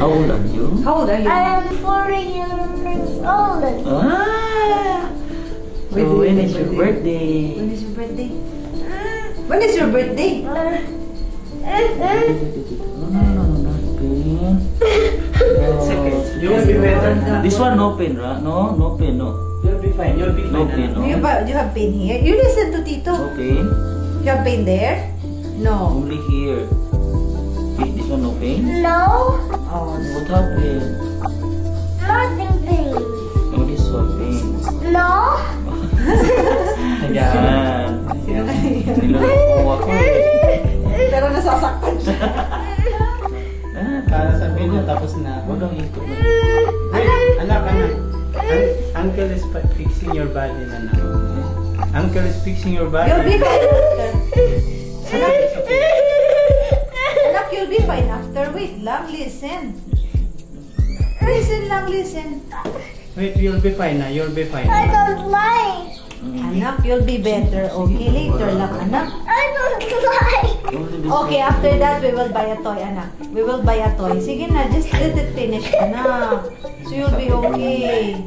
How old are you? How old are you? I am 4 years old. Ah! So when is your birthday? When is your birthday? When is your birthday? No, not pain. You will be better. This one no pain, right? No pain, no. You'll be fine. You'll be No fine. pain, no. You have pain here? You listen to Tito. No pain. You have pain there? No. Only here. This one no pain? No, Oh, What happened? nothing pain. Oh, this one pain. No. Ayan. Nilulupo ako eh. pero nasasaktan siya. Para sabihin na tapos na. Huwag kang ikot na. Wait, anak. Uncle is fixing your body na na. Uncle is fixing your body. You'll be fine after. Anak, you'll be fine after. Wait lang, listen. Listen lang, listen. Wait, you'll be fine na. You'll be fine. I don't like. Anak, you'll be better. Okay, later lang, anak. I don't like. Okay, after that, we will buy a toy, anak. We will buy a toy. Sige na, just let it finish, anak. So you'll be okay.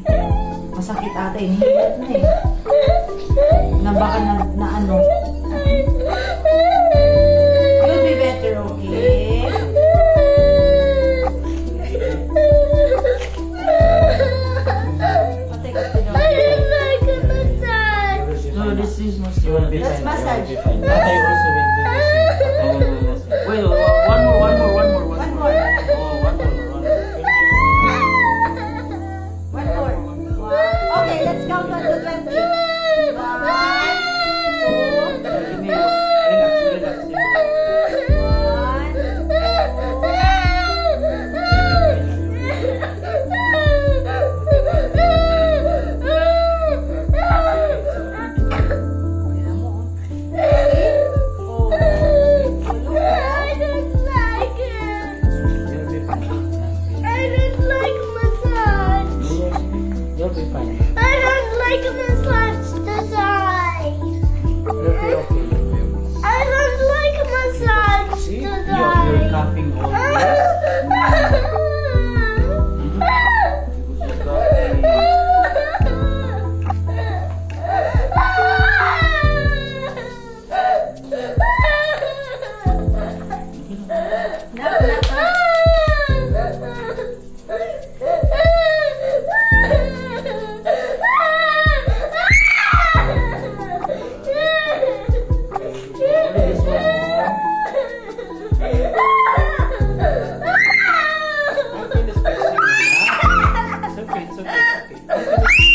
Masakit ata, inihilot na eh. Na baka na ano. You'll be better, okay? Patay ka sila. I don't like a massage. No, this is You will be Let's fine. massage. You will be fine. Tatay also will do the same. Wait, one more. One more. Oh, one more. One more. Okay, let's count 1 to 20. 1, 2, Relax. 1, 2. Tingnan mo, oh. Oh. I don't like it. You'll be fine. I don't like massage. You'll be fine. I don't like massage today. You'll be okay. I don't like massage See? You're today. coughing all this. It's okay, it's okay.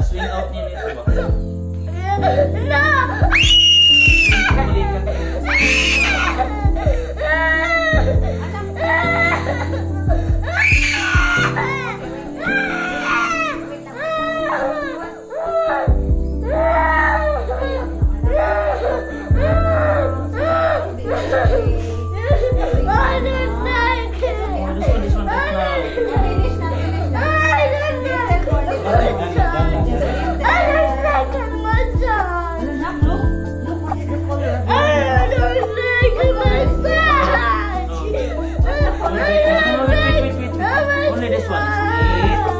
Swing out niya nito ba? This one right now. Finish na, finish na. Ano na, look. Look, what is the color of Only this one.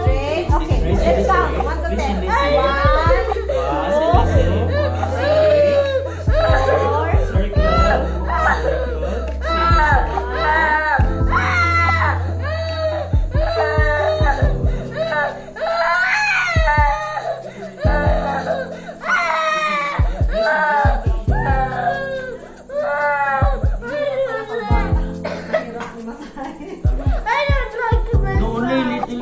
Straight. Okay, let's count. 1 to 10. 1, 2, 3, 4. No, only little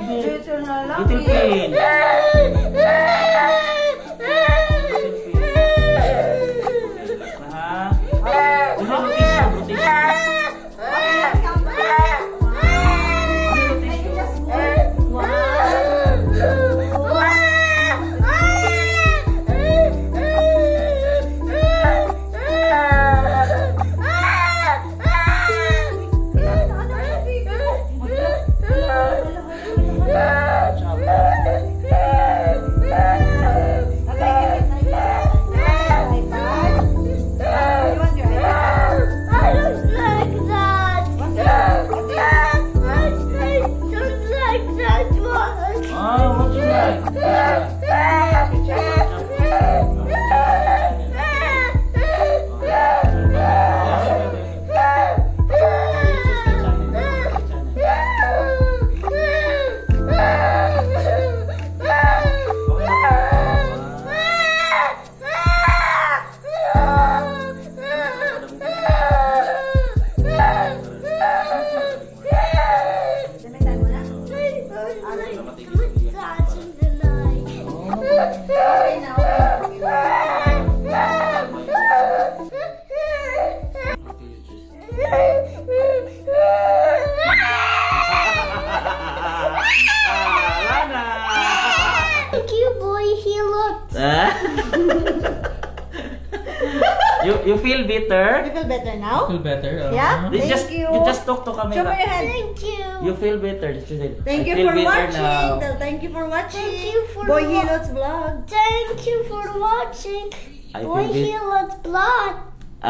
lot. You feel You bitter? feel better now? Feel better? Yeah? You Thank just you. you just talk to Show me camera. your hand. Thank you. You feel bitter. Thank I you feel for bitter watching. now. Thank you for watching. Thank you for Boy wa- Hilot's vlog. Thank you for watching. I Boy feel bit- Hilot's blood.